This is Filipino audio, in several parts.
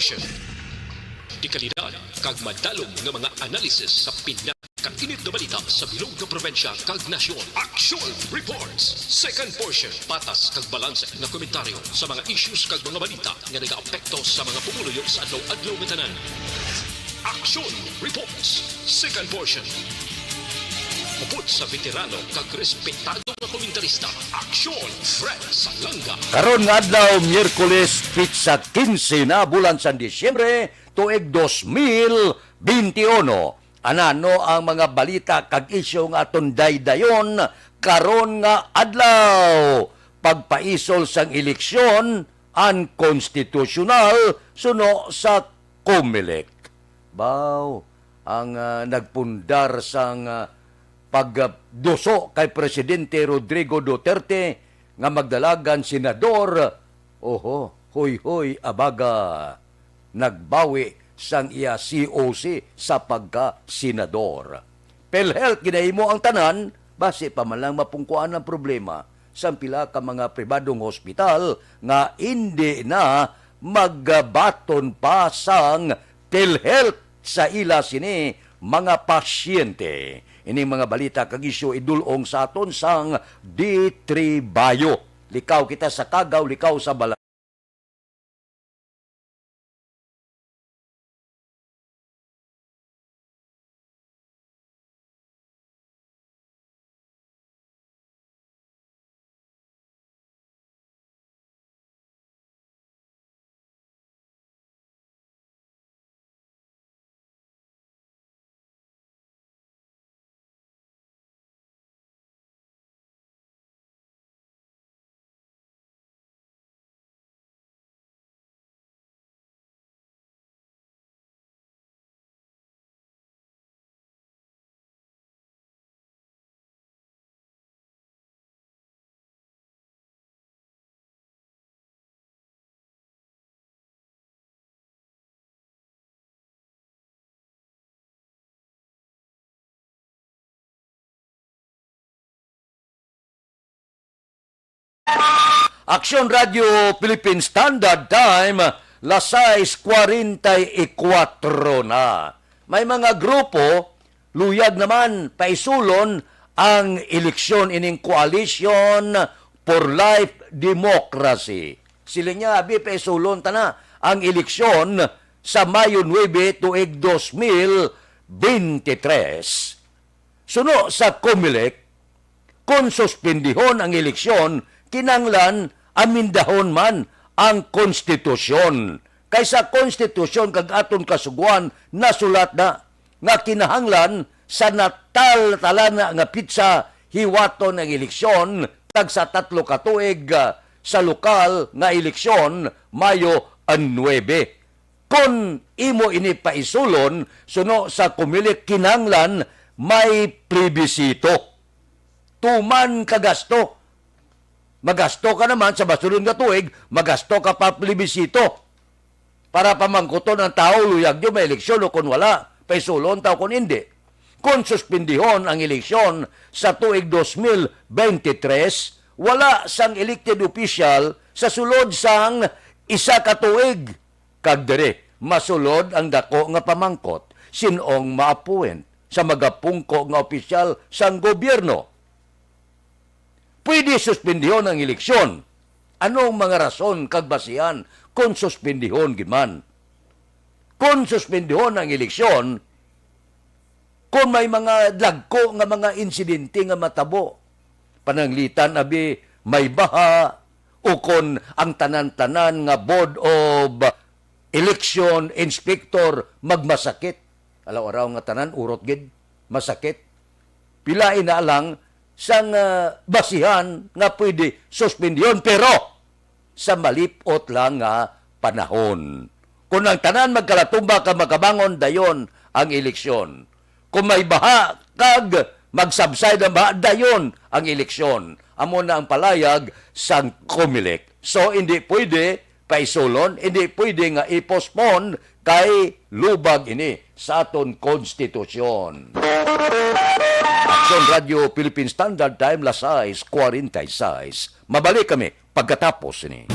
portion. Di kalidad, kag madalong nga mga analisis sa pinakainit na balita sa bilog nga probensya kag nasyon. Action Reports. Second portion, patas kag balanse na komentaryo sa mga issues kag mga balita nga nagaapekto sa mga pumuluyo sa adlaw-adlaw nga tanan. Action Reports. Second portion. Upod sa veterano kag respetado nga komentarista. Action Fred Salanga. Karon nga adlaw Miyerkules pitsa 15 na bulan sa Disyembre tuig 2021. Anano ang mga balita kag isyu nga aton daydayon karon nga adlaw? Pagpaisol sang eleksyon unconstitutional suno sa COMELEC. Baw ang nagpundar sang pagduso kay Presidente Rodrigo Duterte nga magdalagan senador. Oho, hoy abaga nagbawi sang iya COC sa pagka-senador. PhilHealth ginahimo ang tanan base pa man lang mapungkuan ang problema sa pila ka mga pribadong hospital nga hindi na magbaton pa sang PhilHealth sa ila sini mga pasyente. Ini mga balita kag isyu idulong sa aton sang D3 Bayo. Likaw kita sa Kagaw, likaw sa Bala. Action Radio Philippine Standard Time, las 6:44 na. May mga grupo, luyag naman, paisulon ang eleksyon ining Coalition for Life Democracy. Sila niya, abi, paisulon tana ang eleksyon sa Mayo 9 tuig 2023. Suno sa COMELEC, kung suspendihon ang eleksyon, kinanglan amindahon man ang konstitusyon. Kaysa konstitusyon kag aton kasuguan nasulat na nga kinahanglan sa natal-talana nga pitsa hiwaton ang eleksyon tag sa 3 ka tuig sa lokal nga eleksyon Mayo 9. Kung imo ini paisulon suno sa COMELEC kinahanglan may plebisito. Tuman kagasto. Magasto ka naman sa basulon nga tuig, magasto ka pa plebisito para pamangkuton ang tao luyag nyo may eleksyon o kung wala, paisulon tao kung hindi. Kung suspendihon ang eleksyon sa tuig 2023, wala sang elected official sa sulod sang isa ka tuig. Kag dire, masulod ang dako nga pamangkot sinong maapuwen sa magapungko nga opisyal sang gobyerno. Pwede suspendihon ang eleksyon. Anong mga rason kag basihan kung suspendihon giman? Kung suspendihon ang eleksyon, kung may mga dagko nga mga insidente nga matabo, pananglitan abi may baha, o kung ang tanan-tanan nga Board of Election Inspector magmasakit. Alaw-araw nga tanan, urot gid, masakit. Pilain na lang sang basihan nga pwede suspendyon pero sa malipot lang nga panahon. Kung ang tanan magkalatumba ka makabangon dayon ang eleksyon. Kung may baha kag mag-subside ang baha dayon ang eleksyon. Amo na ang palayag sang COMELEC. So hindi pwede paisulon, hindi pwede nga i-postpone kay lubag ini sa aton konstitusyon. Action Radio Philippine Standard Time, las 6:46. Mabalik kami pagkatapos ini.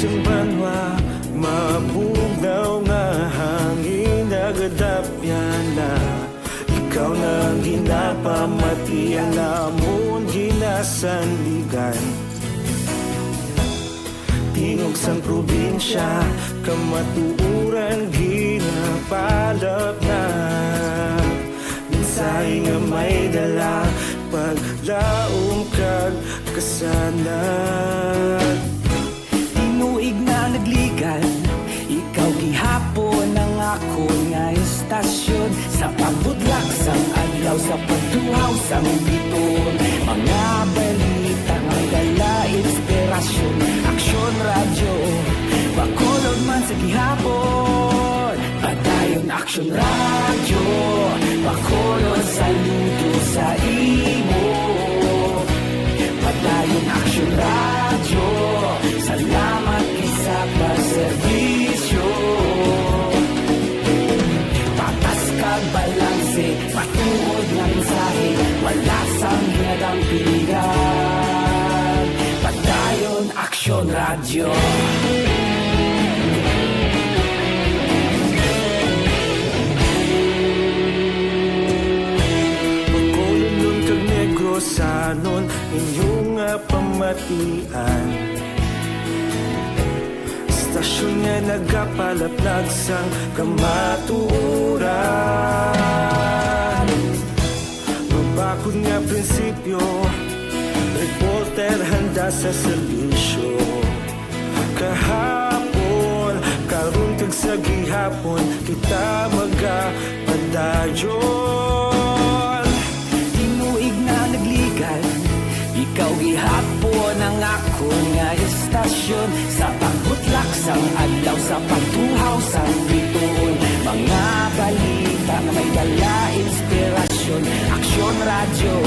siyang banwa, mabugnaw nga hangin nagadapyan na. Ikaw nang ginapamati ang namon ginasanligan. Tingog sang probinsya, kamatuuran ginapalap na. Minsay nga may dala, paglaom kag kasanag. Tinuig na nagligan, ikaw gihapon ang ako nga istasyon. Sa pagbudlak sang adlaw, sa pagtuhaw sang biton. Mga balita nga dala inspirasyon. Aksyon radyo, bakolod man sa gihapon. Padayon aksyon radyo, bakolod saludo sa imo. Padayon aksyon radyo, salamat isa pa serbisyo. Patas kag balanse, patuod nga mensahe, wala sang hinadang pilihan. Padayon aksyon radyo. Pagkolon kag Negrosanon, inyong nga pamatian. Istasyon nga nagapalaplag sang kamatuuran. Mabakod nga prinsipyo, reporter handa sa serbisyo. Kahapon, karon kag sa gihapon, kita magapadayon. Tinuig na nagligan, ikaw gihapon ang ako nga istasyon. Sa pagbutlak sang adlaw, sa pagtuhaw sang biton. Mga balita na may dala inspirasyon. Aksyon radyo,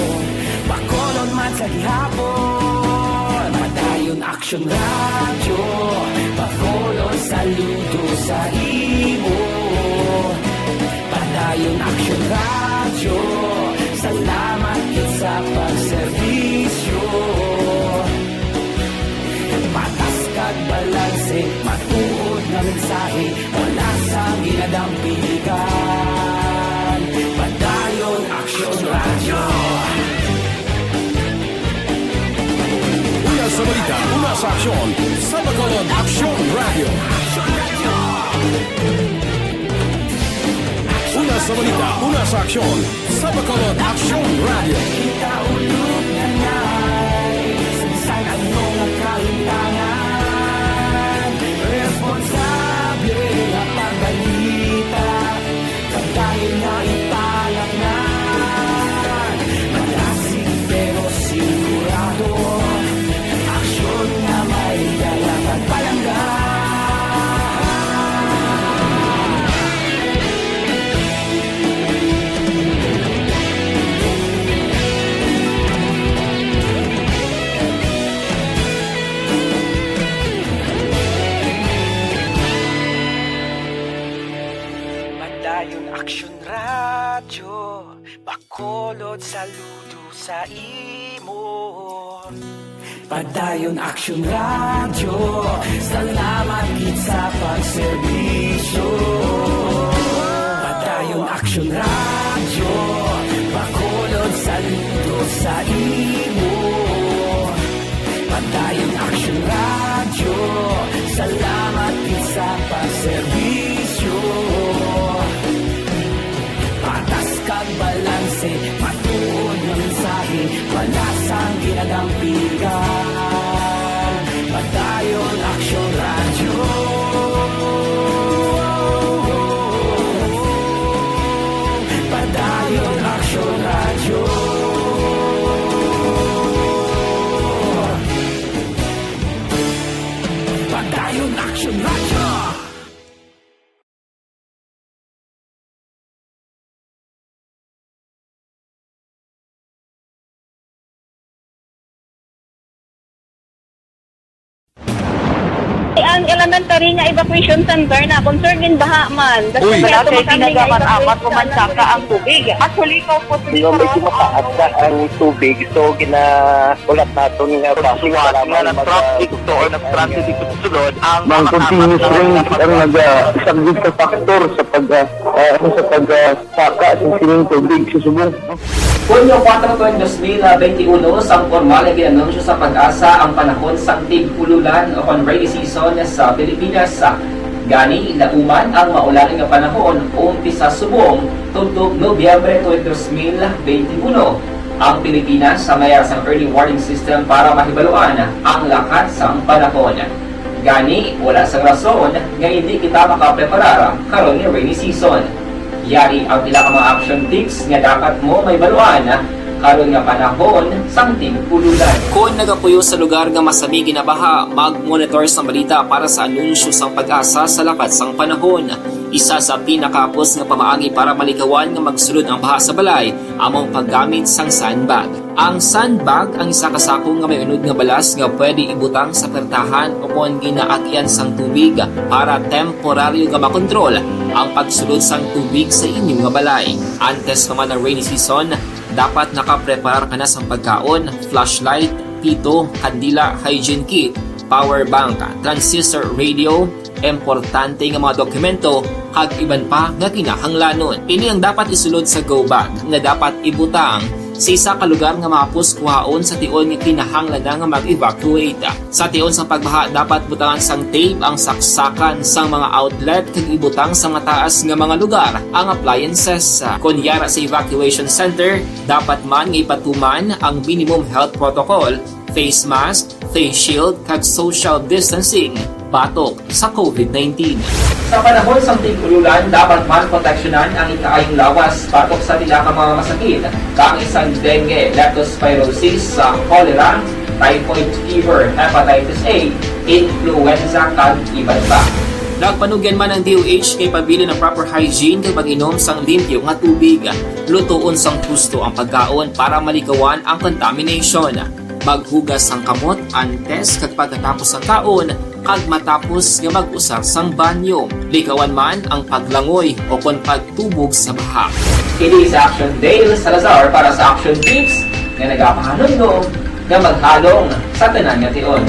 bakolon man sa gihapon. Padayon aksyon radyo, bakolon saludo sa imo. Padayon aksyon radyo, salamat sa pagserbisyo. Patas kag balanse, matuod na mensahe, wala sang ginadampigan. Padayon aksyon radyo. Una sa balita, una sa aksyon, sa Bacolod Aksyon Radio. Una sa balita, una sa aksyon, sa Bacolod Aksyon Radio. Kita ulog na na'y sansay ano nga kalintangan. Responsable na pagbalita, pagkain na ipalaknan. Malasig pero sigurado, aksyon na may dalang at palanggan. Padayon aksyon radyo, bakolod saludo sa imo. Padayon aksyon radyo, salamat gid sa pagserbisyo. Padayon aksyon radyo, bakolod saludo sa imo. Padayon aksyon radyo, salamat gid sa pagserbisyo. Patas kag balanse, matuod ng mensahe, wala sang ginadampigan. Padayon aksyon radyo. Padayon aksyon radyo. Padayon aksyon radyo. Ang elementary nga evacuation center na concern din baha man. Uy. kaya Kasi tumakami nga ginagaman amat evacuation kumansaka ang tubig. Actually, ikaw po Di ba medyo mataas na ang tubig, so ginaulat natin nga pasiwala nga ng traffic to or nag-transit dito sa sulod ang continuous rain ang nag-subject sa factor sa pagsaka sa sining tubig sa subong. Hunyo 4, 2021, sang formal ay ginanunsyo sa pag-asa ang panahon sang tig-ululan o rainy season sa Pilipinas. Gani, ilauman ang maulaling nga panahon umpisa subong tugtog Nobyembre 2021. Ang Pilipinas sa mayroon sang early warning system para mahibaluan ang lakas sang panahon. Gani, wala sang rason nga hindi kita makapreparar karon ni rainy season. Yari ang pila ka mga action tips nga dapat mo may baluan karon nga panahon sang tig-ululan. Kung nagapuyo sa lugar nga masami ginabaha, mag-monitor sa balita para sa anunsyo sang pag-asa sa lakas sang panahon. Isa sa pinakapos nga pamaagi para malikawan nga magsulod ang baha sa balay among paggamit sang sandbag. Ang sandbag ang isa kasakong nga may unod nga balas nga pwede ibutang sa pertahan upon ginaagyan sang tubig para temporaryo nga makontrol ang pagsulod sang tubig sa inyong nga balay. Antes naman ng rainy season, dapat nakapreparar ka na sa pagkaon, flashlight, pito, kandila, hygiene kit, power bank, transistor radio, importante nga mga dokumento, kag iban pa nga kinahanglanon. Ini ang dapat isulod sa go bag nga dapat ibutang sa isa ka lugar nga mapus kuhaon sa tion nga kinahanglan nga mag-evacuate. Sa tion sa pagbaha dapat butangan sang tape ang saksakan sang mga outlet kag ibutang sa mga taas nga mga lugar ang appliances. Kunyara sa evacuation center, dapat man nga ipatuman ang minimum health protocol, face mask, face shield kag social distancing batok sa COVID-19. Sa panahon sa tig-ululan, dapat man proteksyonan ang ikaayong lawas batok sa pila ka mga masakit, kang isang dengue, leptospirosis, cholera, typhoid fever, hepatitis A, influenza, kag iban pa. Nagpanugyan man ang DOH kay pabili ng proper hygiene kay pag-inom sang limpyo nga tubig. Lutuon sang gusto ang pagkaon para malikawan ang contamination. Maghugas sang kamot antes kag pagkatapos ang kaon kag matapos nga mag-usar sang banyo. Likawan man ang paglangoy o kon pagtubog sa baha. Kini sa Action Dale Salazar para sa Action Tips nga nagapahanundong nga maghalong sa tanan nga tion.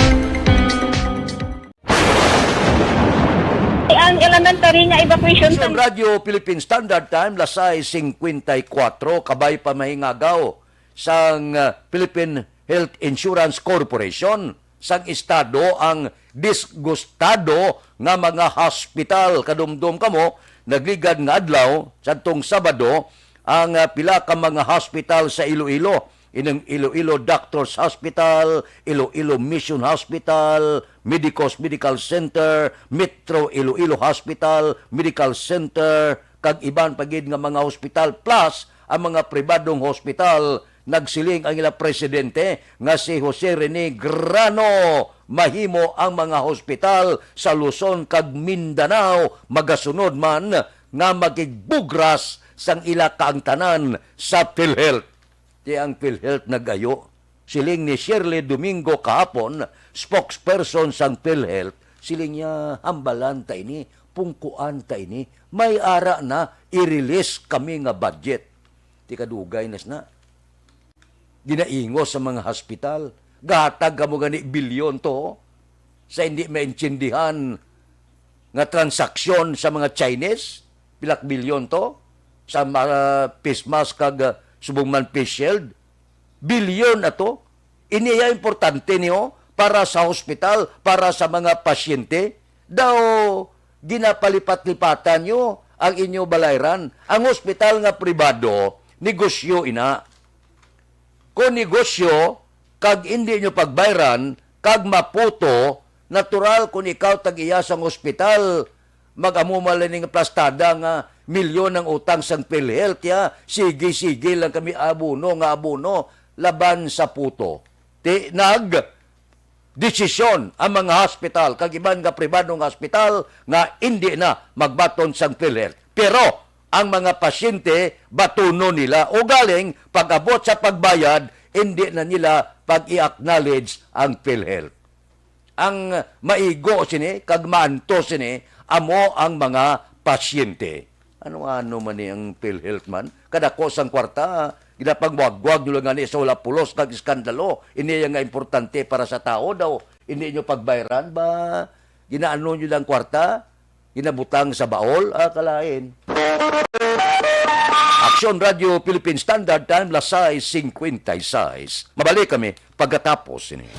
Ang elementary nga evacuation Sa center Radio Philippine Standard Time, lasay 54, kabay pa mahingagaw sang Philippine Health Insurance Corporation sang estado ang disgustado nga mga hospital. Kadumdum kamo, nagligad nga adlaw sadtong Sabado ang pila ka mga hospital sa Iloilo. Inang Iloilo Doctors Hospital, Iloilo Mission Hospital, Medicos Medical Center, Metro Iloilo Hospital, Medical Center, kag iban pagid nga mga hospital plus ang mga pribadong hospital. Nagsiling ang ilang presidente nga si Jose Rene Grano mahimo ang mga hospital sa Luzon kag Mindanao magasunod man nga magigbugras sang ila kaangtanan sa PhilHealth. Di ang PhilHealth nagayo. Siling ni Shirley Domingo kahapon, spokesperson sang PhilHealth, siling niya hambalan ta ini, pungkuan ta ini, may ara na i-release kami nga budget. Di kadugay nas na. Ginaingo sa mga hospital, gahatag ka mo gani bilyon to sa hindi maintindihan nga transaksyon sa mga Chinese, pilak bilyon to sa mga face mask kag subong man face shield, bilyon na to. Iniya importante niyo para sa hospital, para sa mga pasyente, daw ginapalipat-lipatan nyo ang inyo balayran. Ang hospital nga pribado, negosyo ina. Kung negosyo, kag hindi nyo pagbayran, kag maputo, natural kung ikaw tag-iya sang ospital, mag-amumal ng plastada nga milyon ng utang sang PhilHealth, ya. Sige lang kami abuno, laban sa puto. Desisyon ang mga hospital, kag iban nga pribadong hospital, nga hindi na magbaton sang PhilHealth. Pero, ang mga pasyente, batuno nila. O galing, pag-abot sa pagbayad, hindi na nila pag-i-acknowledge ang PhilHealth. Ang maigo sini, kag maanto sini, amo ang mga pasyente. Ano man ni ang PhilHealth man? Kadako sang kwarta, ginapagwagwag nyo lang sa wala pulos, kag iskandalo. Ini nga importante para sa tao daw. Hindi nyo pagbayaran ba? Ginaano nyo lang kwarta? Ginabutang sa baol? Kalain. Aksyon Radio Philippine Standard Time, Lasay 56. Mabalik kami pagkatapos ini.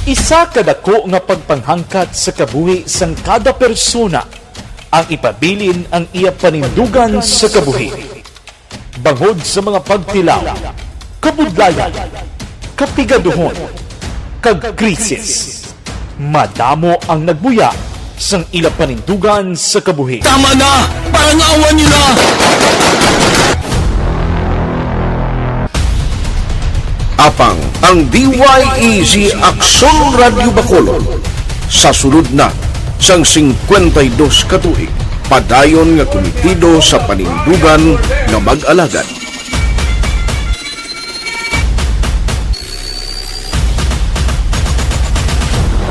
Isa kadako nga pagpanghangkat sa kabuhi sang kada persona ang ipabilin ang iya panindugan sa kabuhi. Bangod sa mga pagtilaw, kabudlayan, kapigaduhon, kag krisis. Madamo ang nagbuya sang ila panindugan sa kabuhi. Tama na! Parang awan nyo na! Apang ang DYEZ Aksyon Radio Bacolod sa sulod na sang 52 katuig padayon nga komitido sa panindugan nga mag-alagad.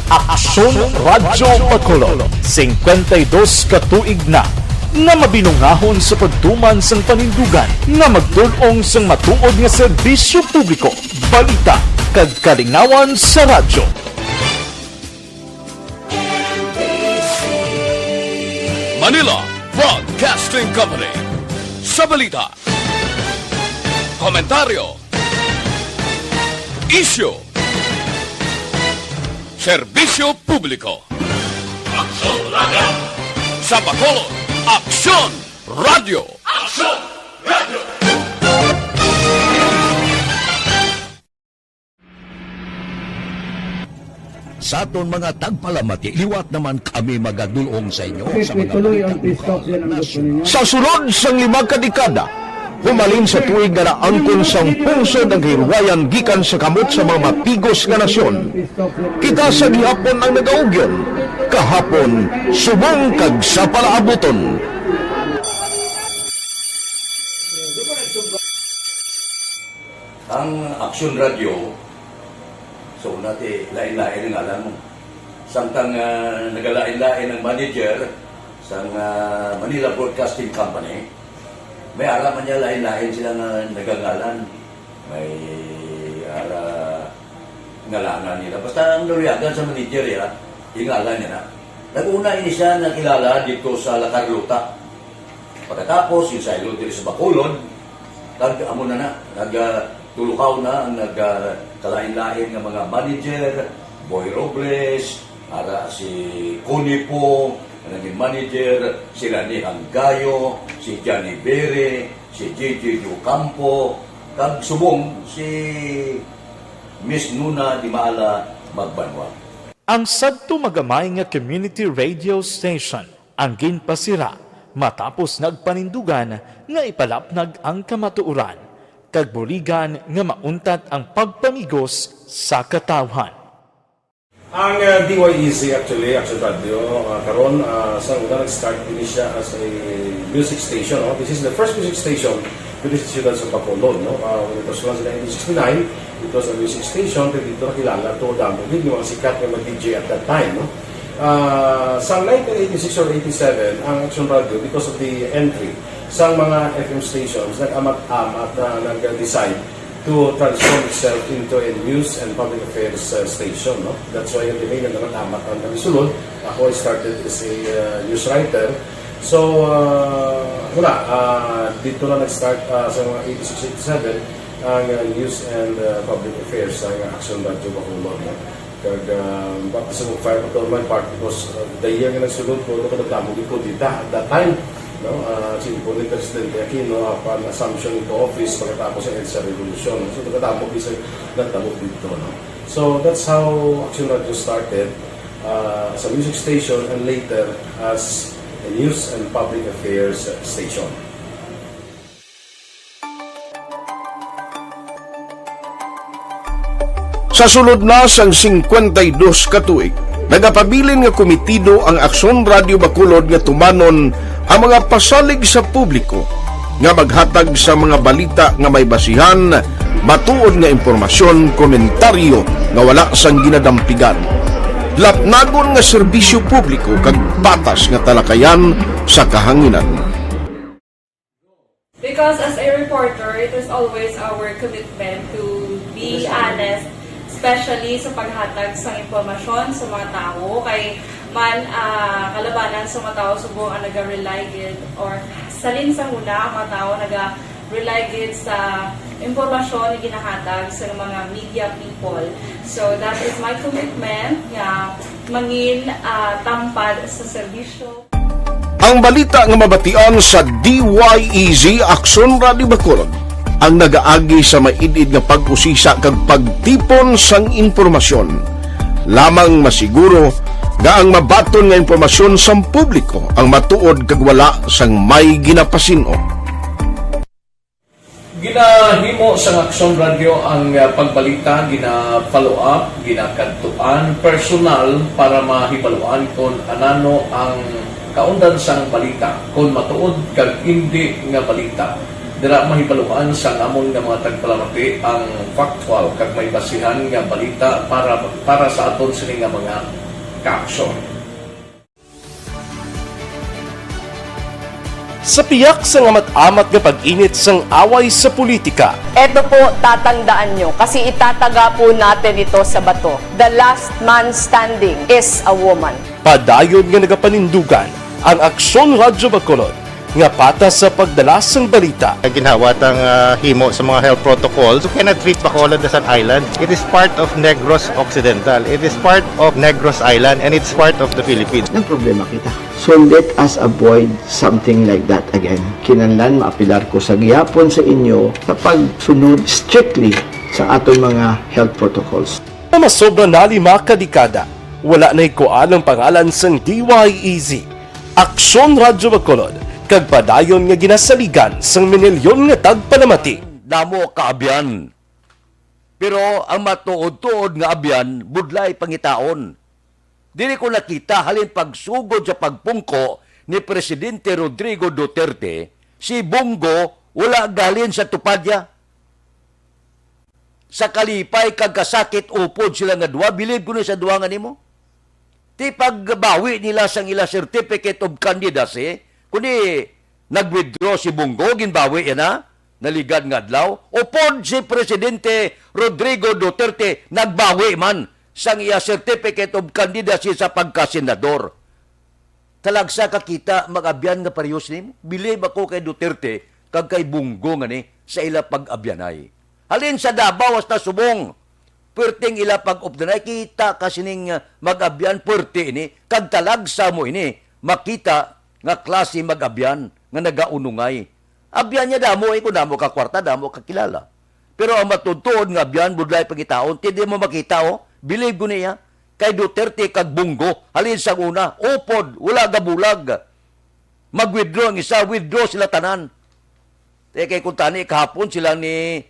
Aksyon Radio Bacolod 52 katuig na nga mabinungahon sa pagtuman sang panindugan nga magtulong sang matuod nga serbisyo publiko, balita kag kalingawan sa radyo. Manila Broadcasting Company sa balita, komentaryo, isyu, serbisyo publiko. Aksyon Radio sa Bacolod. Aksyon Radio! Aksyon Radio! Sa aton mga tagpalamati, liwat naman kami magadulong sa inyo sa mga Sa sulod sang 5 kadekada, humalin sa tuig nga naangkon sang pungsod ang hirwayan gikan sa kamot sa mga mapigos nga nasyon. Kita sa gihapon ang nagaugyon, kahapon subong kag sa palaabuton. Ang Aksyon Radio, so nati lain-lain ang alam mo. Samtang nagalain-lain ang manager sa Manila Broadcasting Company, may araman niya lain-lain sila nga nagangalan. May ngalanan nila. Basta ang luyagan sa manager ya, ingalan niya na. Nag-una ini siya nakilala dito sa La Carlota. Pagkatapos, yung sa dito sa Bacolod, amo na nagtulukaw na ang nagkalain-lain ng mga manager, Boy Robles, si Cunipo, naging manager, si Rani Hanggayo, si Johnny Bere, si JJ Ocampo, kag subong si Miss Nuna Di Maala Magbanwa. Ang sadto magamay nga community radio station ang ginpasira matapos nagpanindugan nga ipalapnag ang kamatuoran kag buligan nga mauntat ang pagpamigos sa katawhan. Ang DYEZ actually, Aksyon Radio, karon sa una nag-start din siya as a music station. No? This is the first music station with this ciudad sa Bacolod. No? When it was launched in 1969, it was a music station. Dito nakilala to damo din yung mga sikat na mag-DJ at that time. No? Sa 1986 or 87, ang Aksyon Radio, because of the entry sa mga FM stations, nag-amat-amat na nag-decide to transform itself into a news and public affairs station. No? That's why yung domain na naman-amat ang namisulod. Ako I started as a news writer. So, dito na nag-start sa mga 86-87 ang news and public affairs ng Aksyon Radio Bacolod. No? Kag bakit sa mga fire patrolman part because the year nga nagsulod ko, nagdamog ko dito at that time. No, sinipo ni Presidente Aquino upon assumption into office pagkatapos ng EDSA Revolution. So, nagdamog dito. No? So, that's how Aksyon Radio started as a music station and later as a news and public affairs station. Sa sulod na sang 52 ka tuig, nagapabilin nga komitido ang Aksyon Radio Bacolod nga tumanon ang mga pasalig sa publiko nga maghatag sa mga balita nga may basihan, matuod nga impormasyon, komentaryo nga wala sang ginadampigan. Lapnagon nga serbisyo publiko kag patas nga talakayan sa kahanginan. Because as a reporter, it is always our commitment to be honest, especially sa paghatag sa impormasyon sa mga tao, kay man kalabanan sa mga tao subong ang naga-rely gid or salin sa muna ang mga tao naga-rely gid sa impormasyon na ginahatag sa mga media people. So that is my commitment nga mangin tampad sa serbisyo. Ang balita nga mabatian sa DYEZ Aksyon Radio Bacolod ang nagaagi sa maidid nga pag-usisa kag pagtipon sang impormasyon. Lamang masiguro nga ang mabaton nga impormasyon sang publiko ang matuod kag wala sang may ginapasino. Ginahimo sa Aksyon Radio ang pagbalita, gina-follow up, ginakadtuan, personal para mahibaluan kung anano ang kaundan sang balita, kung matuod kag hindi nga balita. Dira mahibaluan sang amon nga mga tagpalamati ang factual kag may basihan nga balita para sa aton sini nga mga kaaksyon. Sa piyak sa amat-amat nga pag-init sang away sa politika, Ito po, tatandaan nyo, kasi itataga po natin ito sa bato. The last man standing is a woman. padayon nga nagapanindugan ang Aksyon Radio Bacolod nga patas sa pagdala sang balita. Ginhawat ang himo sa mga health protocols. You cannot treat Bacolod as an island. It is part of Negros Occidental. It is part of Negros Island and it's part of the Philippines. Ang problema kita. So let us avoid something like that again. Kinahanglan maapilar ko sa gihapon sa inyo sa pagsunod strictly sa aton mga health protocols. Masobra na 5 kadekada, wala na ikuan ang pangalan sang DYEZ, Aksyon Radio Bacolod, kag padayon nga ginasaligan sang minilyon nga tagpanamati. Damo kaabyan. Pero ang matuod-tuod nga abyan, budlay pangitaon. Dili ko nakita halin pagsugod sa pagpungko ni Presidente Rodrigo Duterte, si Bongo wala galin sa tupadya. Sa kalipay kagkasakit upod sila nga duwa, bilib ko na sa duwa nga nimo. Ti pagbawi nila sang ila certificate of candidacy, kundi nag-withdraw si Bongo, ginbawi yan ha, naligad nga adlaw. Upod si Presidente Rodrigo Duterte, nagbawi man sang iya certificate of candidacy sa pagkasenador. Talagsa kakita mag-abyan nga parehas nimo. Bilib ako kay Duterte, kag kay Bongo nga ni, sa ila pag-abyanay. Halin sa Davao hasta subong, perting ila pag-updanay, kita kasi ning mag-abyan perti ini, kag talagsa mo ini, makita nga klase mag-abyan, nga nagaunungay. Abyan niya damo, kung damo ka kwarta, damo ka kilala. Pero ang matutuod nga abyan, budlay pagitaon, hindi mo makita, believe ko niya, kay Duterte kag Bongo, halin sa una, upod, wala gabulag. Mag-withdraw ang isa, withdraw sila tanan. Kay kung tani, kahapon silang ni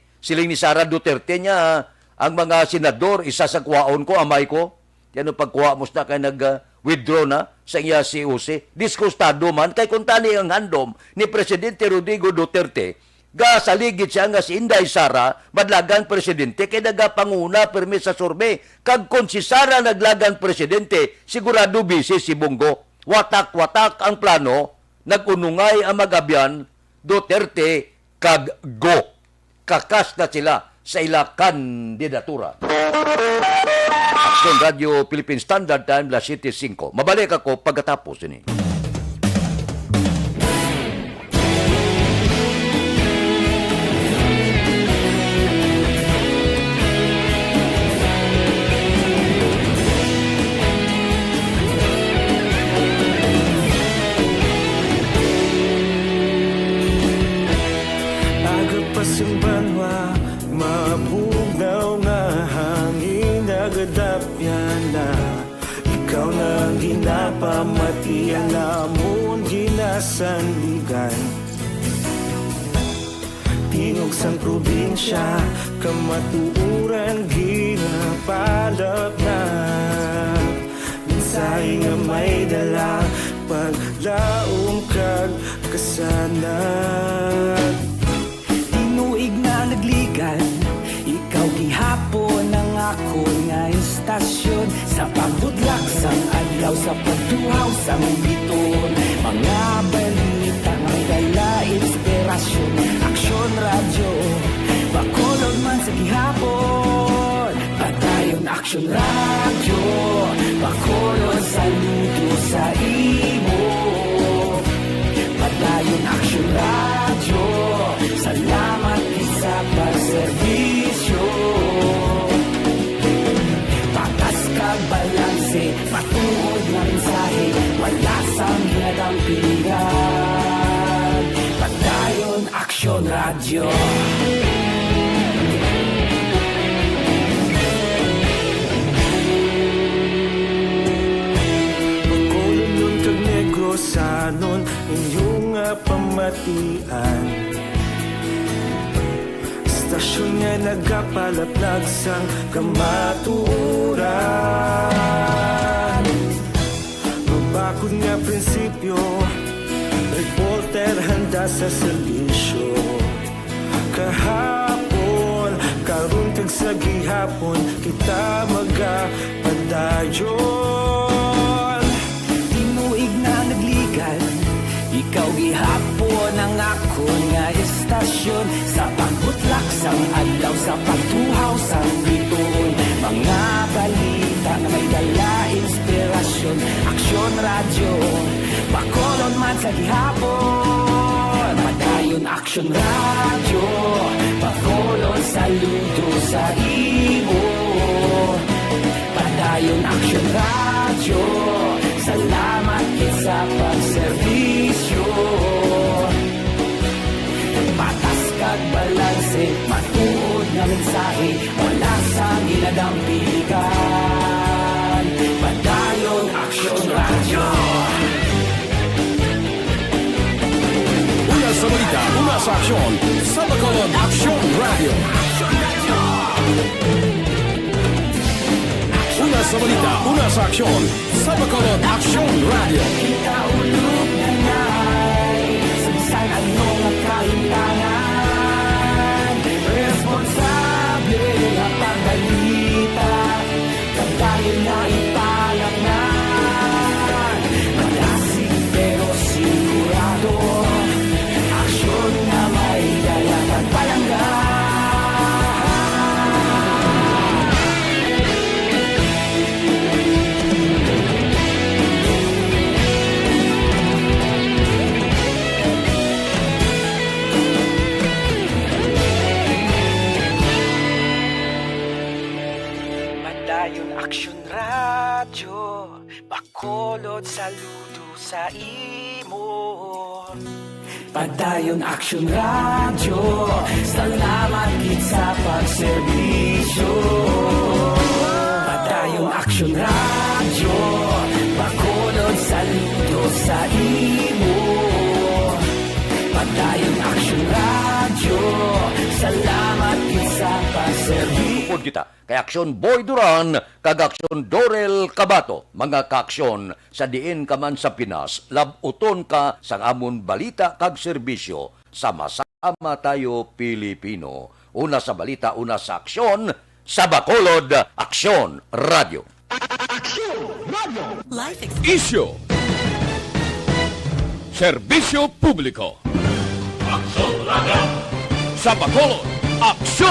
Sara Duterte niya, ang mga senador, isa sa kuwaon ko, amay ko, yan ang pagkuha mo na kay nag-withdraw na sa iya COC. Diskustado man, kay kung tani ang handom ni Presidente Rodrigo Duterte, ga saligid siya nga si Inday Sara, madlagan presidente, kay nagapanguna permis sa survey. Kag kung si Sara naglagan presidente, sigurado busy si Bongo. Watak-watak ang plano, nagunungay ang mag-abyan, Duterte kag Go. Kakas na sila sa ila kandidatura. Aksyon Radio Philippine Standard Time, 7:05. Mabalik ako pagkatapos ini. Agapasumbanwa, mabugnaw nga hangin nagadapyan na. Ikaw na ginapamatian namon ginasandigan. tingog sang probinsya, kamatuuran ginapalap na. Minsay nga may dala, paglaom kag kasanag. Tinuig na nagligan, ikaw gihapon ang ako nga istasyon. Sa pagbudlak sang adlaw, sa pagtuhaw sang biton, mga balita nga dala inspirasyon. Aksyon radyo, bakolog man sa gihapon. Padayon aksyon radyo, bakolog saludo sa imo. Padayon aksyon radyo, salamat sa pagserbisyo. Patas kag balanse, matuod na mensahe, wala sang hinadang pilihan. Padayon aksyon radyo. Bacolod kag Negrosanon, inyong pamatian. Stasyon nga nagapalaplag sang kamaturan. Mabakod nga prinsipyo, reporter handa sa serbisyo. Kahapon, karon kag sa gihapon, kita magapadayon. Tinuig na nagligan, ikaw gihapon ang ako nga istasyon. Sa pagbutlak sang adlaw, sa pagtuhaw sang biton, mga balita na may dala inspirasyon. Aksyon radyo, bakolon man sa gihapon. Padayon aksyon radyo, bakolon saludo sa imo. Padayon aksyon radyo, salamat sa pagserbisyo. Patas kag balanse, matuod na mensahe, wala sang hinadang pilihan. Padayon aksyon radyo. Una sa balita, una sa aksyon, sa Bacolod Aksyon Radio. Una sa balita, una sa aksyon, sa Bacolod Aksyon Radio. Kita ulog na ngay, sabisan ano nga kaintangan. Responsable ang pagbalita, kagdayon na ipalaknan. Malasig pero sigurado, aksyon na may dala at palanggan. Padayon aksyon radyo, bakolod saludo sa imo. Padayon aksyon radyo, salamat gid sa pagserbisyo. Padayon aksyon radyo, bakolod saludo sa imo. Padayon aksyon radyo, salamat gid sa pagserbisyo. Tungkol kita kay Aksyon Boy Duran kag Aksyon Dorel Cabato, mga kaaksyon sa diin ka man sa Pinas, labuton ka sa amon balita kag serbisyo. Sama-sama tayo Pilipino. Una sa balita, una sa aksyon, sa Bacolod Aksyon Radio. Issue. Serbisyo publiko. Sa Bacolod Aksyon